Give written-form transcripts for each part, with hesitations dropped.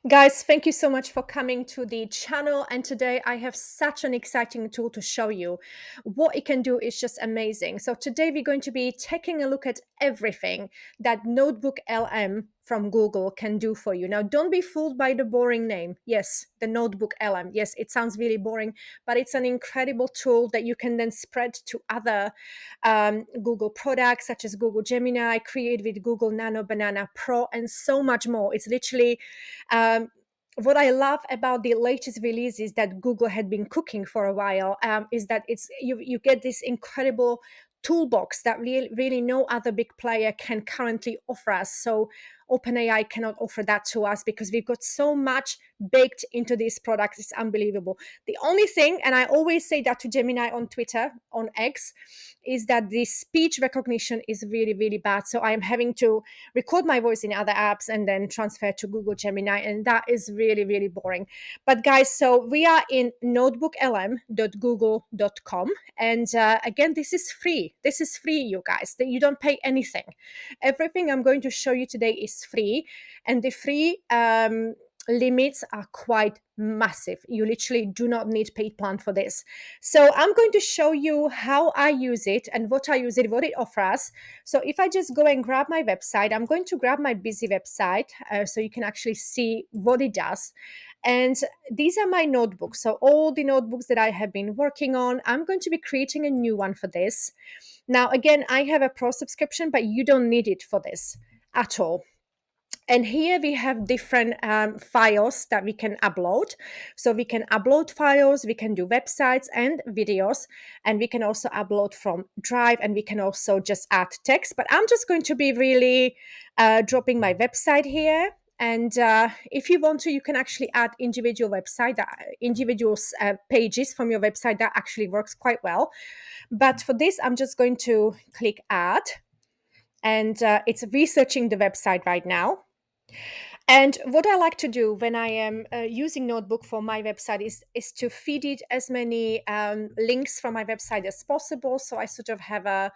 Guys, thank you so much for coming to the channel. And today I have such an exciting tool to show you. What it can do is just amazing. So today we're going to be taking a look at everything that Notebook LM from Google can do for you. Now, don't be fooled by the boring name. Yes, the Notebook LM. Yes, it sounds really boring, but it's an incredible tool that you can then spread to other Google products such as Google Gemini, create with Google Nano Banana Pro, and so much more. It's literally um, what I love about the latest releases that Google had been cooking for a while is that you get this incredible toolbox that really no other big player can currently offer us. So OpenAI cannot offer that to us because we've got so much baked into these products. It's unbelievable. The only thing, and I always say that to Gemini on Twitter, on X, is that the speech recognition is really, really bad. So I am having to record my voice in other apps and then transfer to Google Gemini. And that is really, really boring. But guys, so we are in notebooklm.google.com. And again, this is free. This is free, you guys. That you don't pay anything. Everything I'm going to show you today is free. And the free limits are quite massive. You literally do not need paid plan for this. So I'm going to show you how I use it and what I use it, what it offers. So if I just go and grab my website, I'm going to grab my busy website so you can actually see what it does. And these are my notebooks. So all the notebooks that I have been working on, I'm going to be creating a new one for this. Now, again, I have a pro subscription, but you don't need it for this at all. And here we have different files that we can upload. So we can upload files, we can do websites and videos, and we can also upload from Drive, and we can also just add text. But I'm just going to be really dropping my website here. And if you want to, you can actually add individual pages from your website. That actually works quite well. But for this, I'm just going to click add, and it's researching the website right now. And what I like to do when I am using Notebook for my website is to feed it as many links from my website as possible. So I sort of have a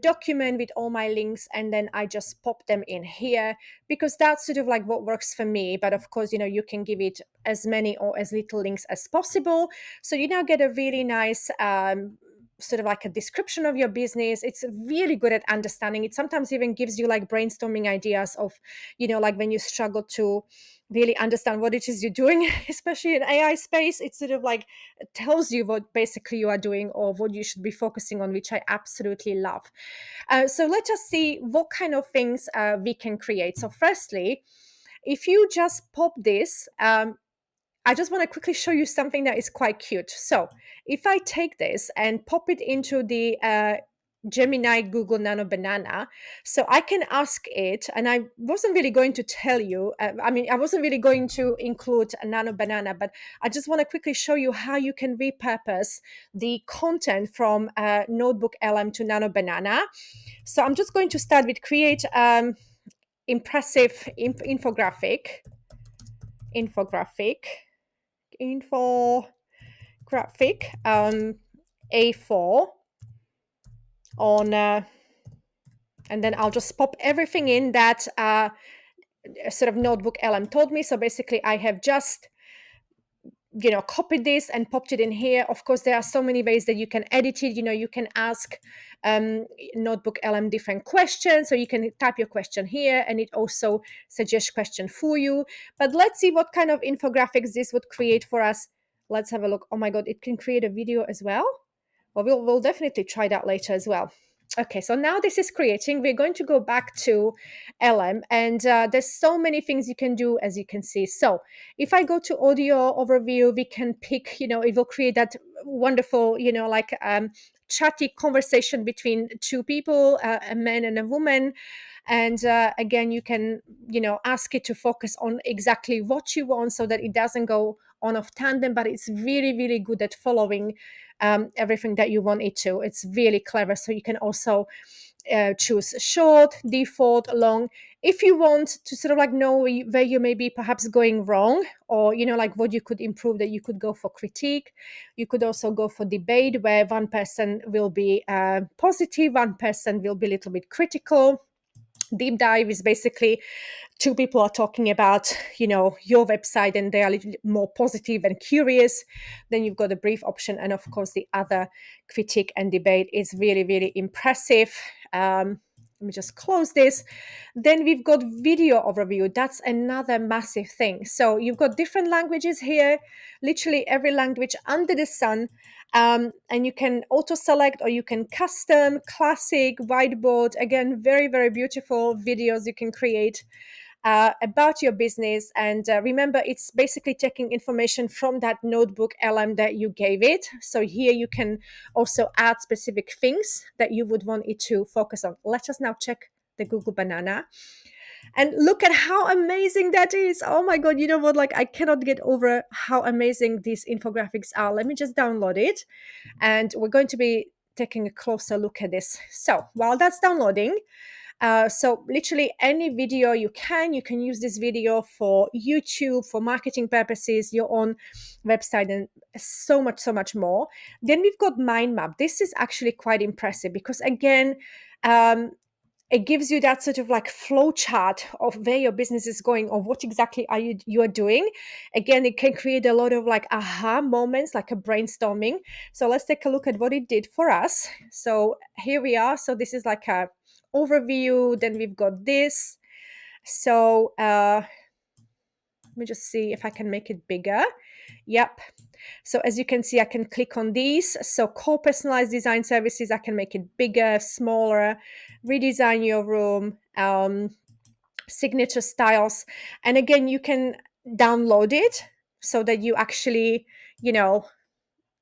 document with all my links, and then I just pop them in here because that's sort of like what works for me. But of course, you can give it as many or as little links as possible. So you now get a really nice sort of like a description of your business. It's really good at understanding. It sometimes even gives you like brainstorming ideas of, like when you struggle to really understand what it is you're doing, especially in AI space. It sort of like tells you what basically you are doing or what you should be focusing on, which I absolutely love. So let us see what kind of things we can create. So firstly, if you just pop this, I just want to quickly show you something that is quite cute. So if I take this and pop it into the Gemini Google Nano Banana, so I can ask it, and I wasn't really going to tell you, I wasn't really going to include a Nano Banana, but I just want to quickly show you how you can repurpose the content from Notebook LM to Nano Banana. So I'm just going to start with create impressive infographic A4 on and then I'll just pop everything in that sort of Notebook LM told me. So basically I have just copied this and popped it in here. Of course, there are so many ways that you can edit it. You can ask Notebook LM different questions. So you can type your question here and it also suggests question for you. But let's see what kind of infographics this would create for us. Let's have a look. Oh my God, it can create a video as well. Well, we'll definitely try that later as well. Okay, so now this is creating. We're going to go back to LM, and there's so many things you can do, as you can see. So if I go to audio overview, we can pick, it will create that wonderful, like chatty conversation between two people, a man and a woman. And again, you can, ask it to focus on exactly what you want so that it doesn't go on off tandem, but it's really, really good at following everything that you want it to. It's really clever. So you can also choose short, default, long. If you want to sort of like know where you may be perhaps going wrong, or like what you could improve, that you could go for critique. You could also go for debate, where one person will be positive, one person will be a little bit critical. Deep dive is basically two people are talking about, your website, and they are a little bit more positive and curious. Then you've got a brief option, and of course the other, critique and debate, is really, really impressive. Let me just close this. Then we've got video overview. That's another massive thing. So you've got different languages here, literally every language under the sun. And you can auto select, or you can custom, classic, whiteboard. Again, very, very beautiful videos you can create about your business. And remember, it's basically taking information from that notebook LM that you gave it. So here you can also add specific things that you would want it to focus on. Let us now check the Google Banana. And look at how amazing that is. Oh my God, you know what? Like, I cannot get over how amazing these infographics are. Let me just download it. And we're going to be taking a closer look at this. So while that's downloading, so literally any video you can use this video for YouTube, for marketing purposes, your own website, and so much more. Then we've got mind map. This is actually quite impressive because, again, um, it gives you that sort of like flow chart of where your business is going, or what exactly you are doing. Again, it can create a lot of like aha moments, like a brainstorming. So let's take a look at what it did for us. So here we are. So this is like a overview. Then we've got this. So let me just see if I can make it bigger. Yep. So as you can see, I can click on these. So core personalized design services, I can make it bigger, smaller, redesign your room, signature styles. And again, you can download it so that you actually, you know,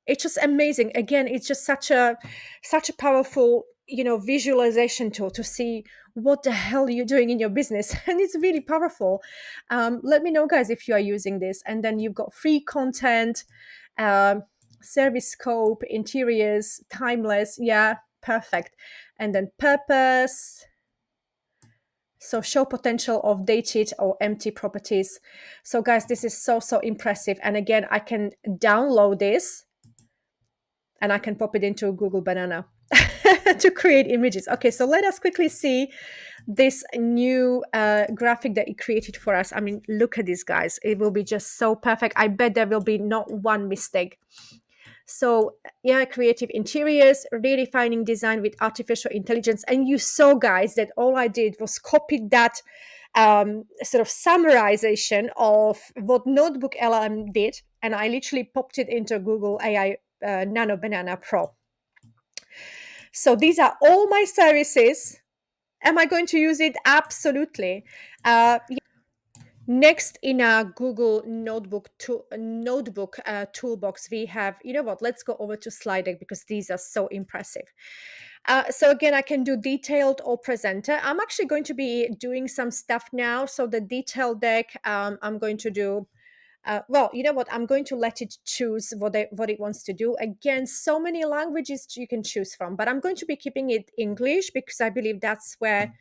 it's just amazing. Again, it's just such a powerful, visualization tool to see what the hell you're doing in your business. And it's really powerful. Let me know, guys, if you are using this. And then you've got free content, um, service scope, interiors, timeless. Yeah, perfect. And then purpose. So show potential of dated or empty properties. So guys, this is so impressive. And again, I can download this and I can pop it into Google Banana to create images. Okay, so let us quickly see this new graphic that it created for us. I mean, look at this, guys. It will be just so perfect. I bet there will be not one mistake. So yeah, creative interiors, redefining design with artificial intelligence. And you saw, guys, that all I did was copy that sort of summarization of what Notebook LM did, and I literally popped it into Google AI Nano Banana Pro. So these are all my services. Am I going to use it? Absolutely. Next, in our Google notebook toolbox, we have, you know what, let's go over to slide deck because these are so impressive. So again, I can do detailed or presenter. I'm actually going to be doing some stuff now. So the detailed deck, I'm going to do, well, you know what, I'm going to let it choose what it wants to do. Again, so many languages you can choose from, but I'm going to be keeping it English because I believe that's where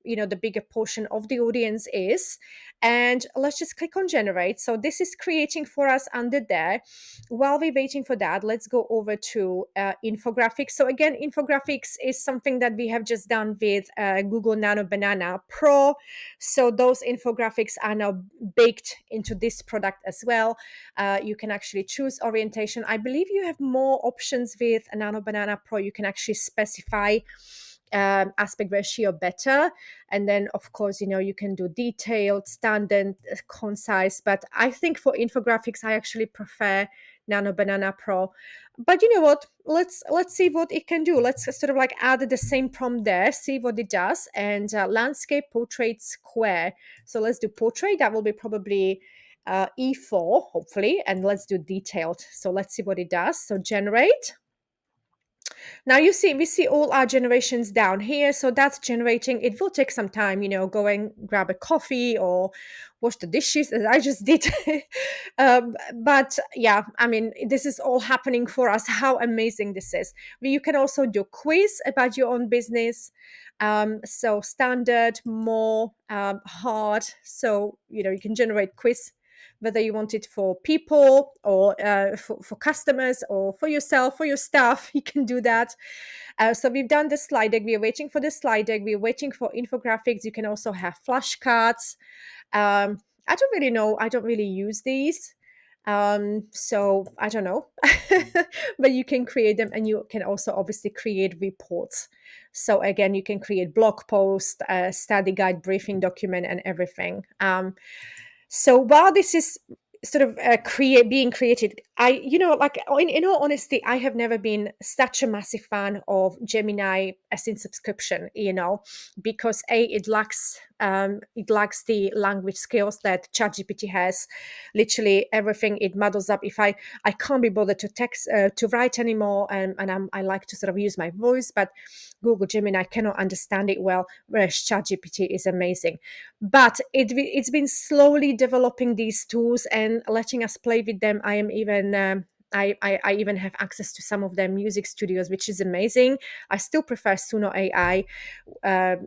the bigger portion of the audience is. And let's just click on generate. So this is creating for us under there. While we're waiting for that, let's go over to infographics. So again, infographics is something that we have just done with Google Nano Banana Pro. So those infographics are now baked into this product as well. You can actually choose orientation. I believe you have more options with Nano Banana Pro. You can actually specify aspect ratio better, and then of course you can do detailed, standard, concise. But I think for infographics I actually prefer Nano Banana Pro. But you know what, let's see what it can do. Let's sort of like add the same prompt there, see what it does. And landscape, portrait, square. So let's do portrait. That will be probably E4 hopefully. And let's do detailed. So let's see what it does. So generate. Now we see all our generations down here. So that's generating. It will take some time, go and grab a coffee or wash the dishes as I just did. But yeah, I mean, this is all happening for us. How amazing this is. You can also do quiz about your own business. So standard, more hard. So, you can generate quiz whether you want it for people or for customers or for yourself, for your staff. You can do that. So we've done the slide deck. We are waiting for the slide deck. We're waiting for infographics. You can also have flashcards. I don't really know. I don't really use these. So I don't know, but you can create them, and you can also obviously create reports. So again, you can create blog post, study guide, briefing document, and everything. So while this is sort of being created, like in all honesty, I have never been such a massive fan of Gemini as in subscription, because it lacks the language skills that ChatGPT has. Literally everything it muddles up. If I can't be bothered to text to write anymore, and I like to sort of use my voice, but Google Gemini cannot understand it well, whereas ChatGPT is amazing. But it's been slowly developing these tools and letting us play with them. I am even I even have access to some of their music studios, which is amazing. I still prefer Suno AI,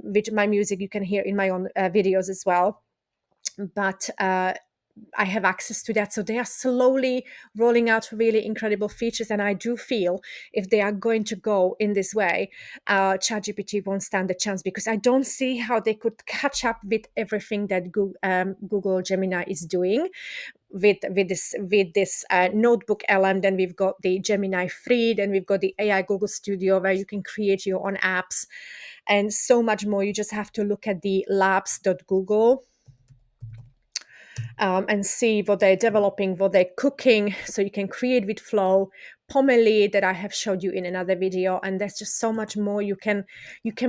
which my music you can hear in my own videos as well. But I have access to that. So they are slowly rolling out really incredible features. And I do feel if they are going to go in this way, ChatGPT won't stand a chance, because I don't see how they could catch up with everything that Google Gemini is doing with this notebook LM. Then we've got the Gemini Free, then we've got the AI Google Studio where you can create your own apps and so much more. You just have to look at the labs.google and see what they're developing, what they're cooking, so you can create with flow. Pomeli that I have showed you in another video, and there's just so much more you can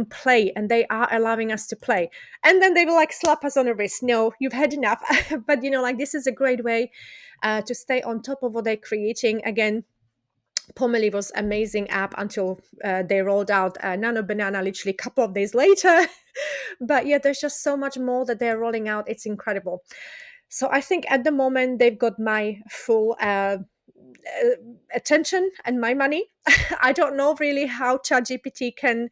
play, and they are allowing us to play. And then they will like slap us on the wrist, no, you've had enough. But like this is a great way to stay on top of what they're creating. Again, Pomeli was amazing app until they rolled out Nano Banana literally a couple of days later. But yeah, there's just so much more that they're rolling out. It's incredible. So I think at the moment they've got my full attention and my money. I don't know really how ChatGPT can,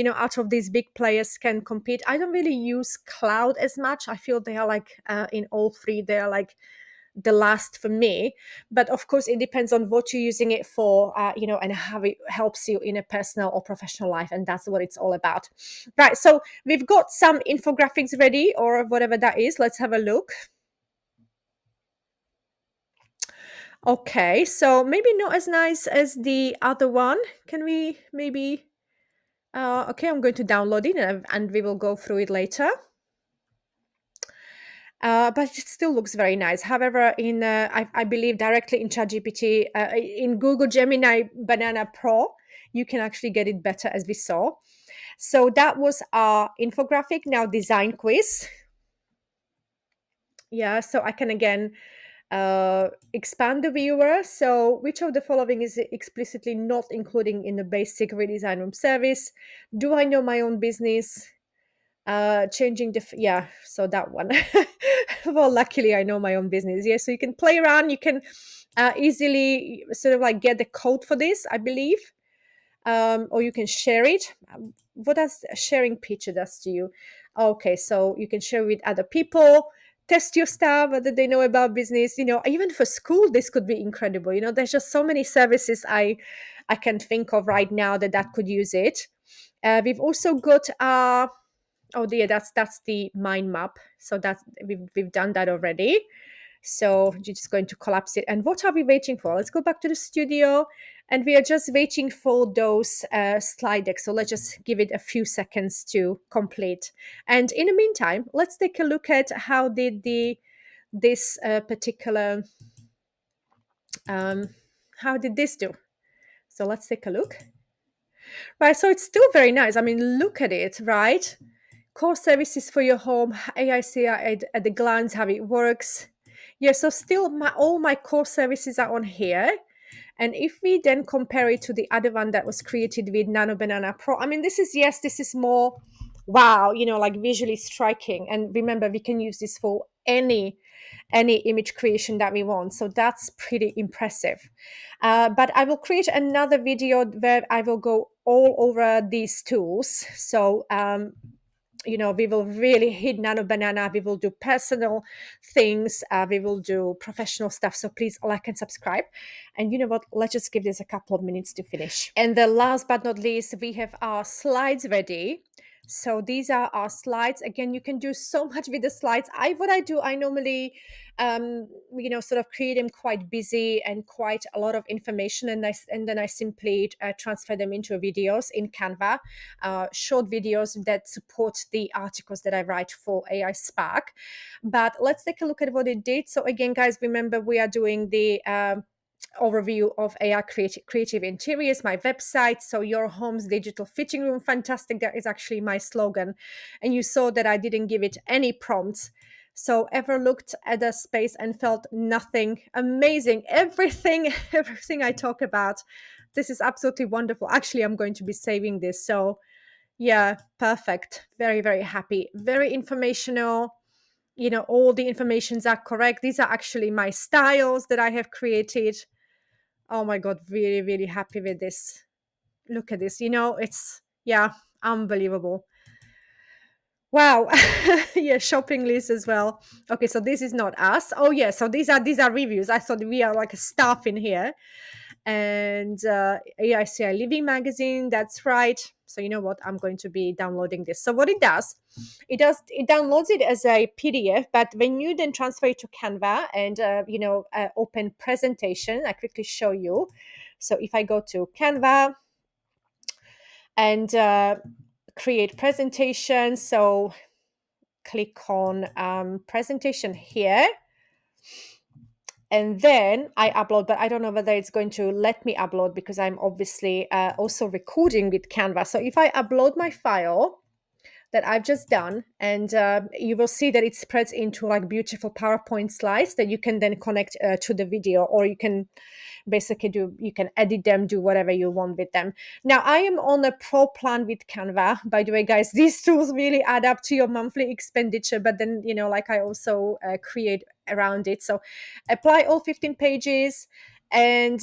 out of these big players can compete. I don't really use cloud as much. I feel they are like in all three, they are like the last for me. But of course, it depends on what you're using it for, and how it helps you in a personal or professional life. And that's what it's all about. Right. So we've got some infographics ready, or whatever that is. Let's have a look. Okay, so maybe not as nice as the other one. Can we maybe? Okay, I'm going to download it, and we will go through it later. But it still looks very nice. However, I believe directly in ChatGPT, in Google Gemini Banana Pro, you can actually get it better, as we saw. So that was our infographic. Now design quiz. Yeah, so I can again expand the viewer. So which of the following is explicitly not including in the basic redesign room service? Do I know my own business? Changing the yeah, so that one. Well, luckily I know my own business. Yeah, so you can play around. You can easily sort of like get the code for this, I believe, or you can share it. What does sharing picture does to you? Okay, so you can share with other people, test your staff whether they know about business. Even for school, this could be incredible. There's just so many services I can think of right now that could use it. We've also got oh dear, that's the mind map. So that's we've done that already. So you're just going to collapse it. And what are we waiting for? Let's go back to the studio, and we are just waiting for those slide decks. So let's just give it a few seconds to complete. And in the meantime, let's take a look at how did this particular how did this do. So let's take a look. Right, so it's still very nice. I mean, look at it, right? Core services for your home, AICI at the glance, how it works. Yeah, so still all my core services are on here. And if we then compare it to the other one that was created with Nano Banana Pro, I mean, this is more wow, like visually striking. And remember, we can use this for any image creation that we want. So that's pretty impressive. But I will create another video where I will go all over these tools. So we will really hit Nano Banana. We will do personal things. We will do professional stuff. So please like and subscribe. And you know what? Let's just give this a couple of minutes to finish. And the last but not least, we have our slides ready. So these are our slides. Again, you can do so much with the slides. What I do, I normally, sort of create them quite busy and quite a lot of information, and then I simply transfer them into videos in Canva, short videos that support the articles that I write for AI Spark. But let's take a look at what it did. So again, guys, remember we are doing the overview of AI creative interiors, my website. So your home's digital fitting room, fantastic. That is actually my slogan. And you saw that I didn't give it any prompts. So ever looked at a space and felt nothing? Amazing. Everything, everything I talk about. This is absolutely wonderful. Actually, I'm going to be saving this. So yeah, perfect. Very, very happy. Very informational. All the informations are correct. These are actually my styles that I have created. Oh my God, really, really happy with this. Look at this. It's, yeah, unbelievable. Wow. Yeah, shopping list as well. Okay, so this is not us. Oh yeah, so these are reviews. I thought we are like a staff in here. And AICI Living Magazine, that's right. So you know what? I'm going to be downloading this. So what it downloads it as a PDF, but when you then transfer it to Canva and open presentation, I quickly show you. So if I go to Canva and create presentation, so click on presentation here, and then I upload, but I don't know whether it's going to let me upload because I'm obviously also recording with Canva. So if I upload my file that I've just done, and you will see that it spreads into like beautiful PowerPoint slides that you can then connect to the video, or you can basically you can edit them, do whatever you want with them. Now I am on a pro plan with Canva, by the way, guys. These tools really add up to your monthly expenditure, but then like I also create around it. So apply all 15 pages, and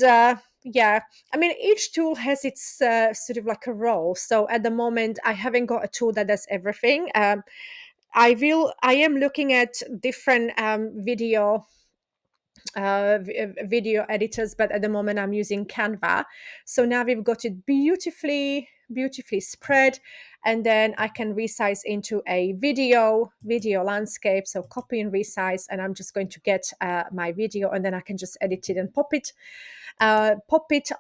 yeah, I mean, each tool has its sort of like a role. So at the moment I haven't got a tool that does everything. I am looking at different video editors, but at the moment I'm using Canva. So now we've got it beautifully spread, and then I can resize into a video landscape. So copy and resize, and I'm just going to get my video, and then I can just edit it and pop it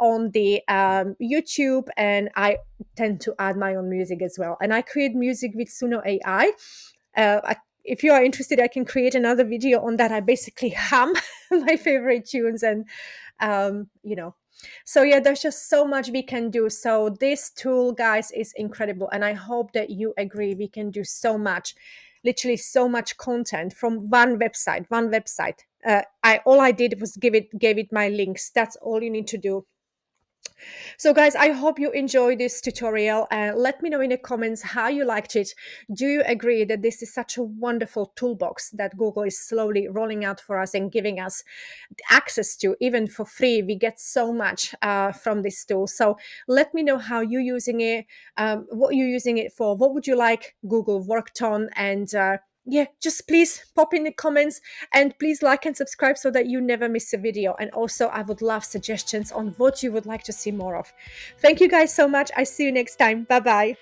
on the YouTube. And I tend to add my own music as well, and I create music with Suno AI. If you are interested, I can create another video on that. I basically hum my favorite tunes, and so yeah, there's just so much we can do. So this tool, guys, is incredible, and I hope that you agree. We can do so much, literally so much content from one website. All I did was gave it my links. That's all you need to do. So guys, I hope you enjoyed this tutorial, and let me know in the comments how you liked it. Do you agree that this is such a wonderful toolbox that Google is slowly rolling out for us and giving us access to, even for free? We get so much from this tool. So let me know how you're using it, what you're using it for, what would you like Google worked on, and yeah, just please pop in the comments, and please like and subscribe so that you never miss a video. And also I would love suggestions on what you would like to see more of. Thank you guys so much. I see you next time. Bye bye.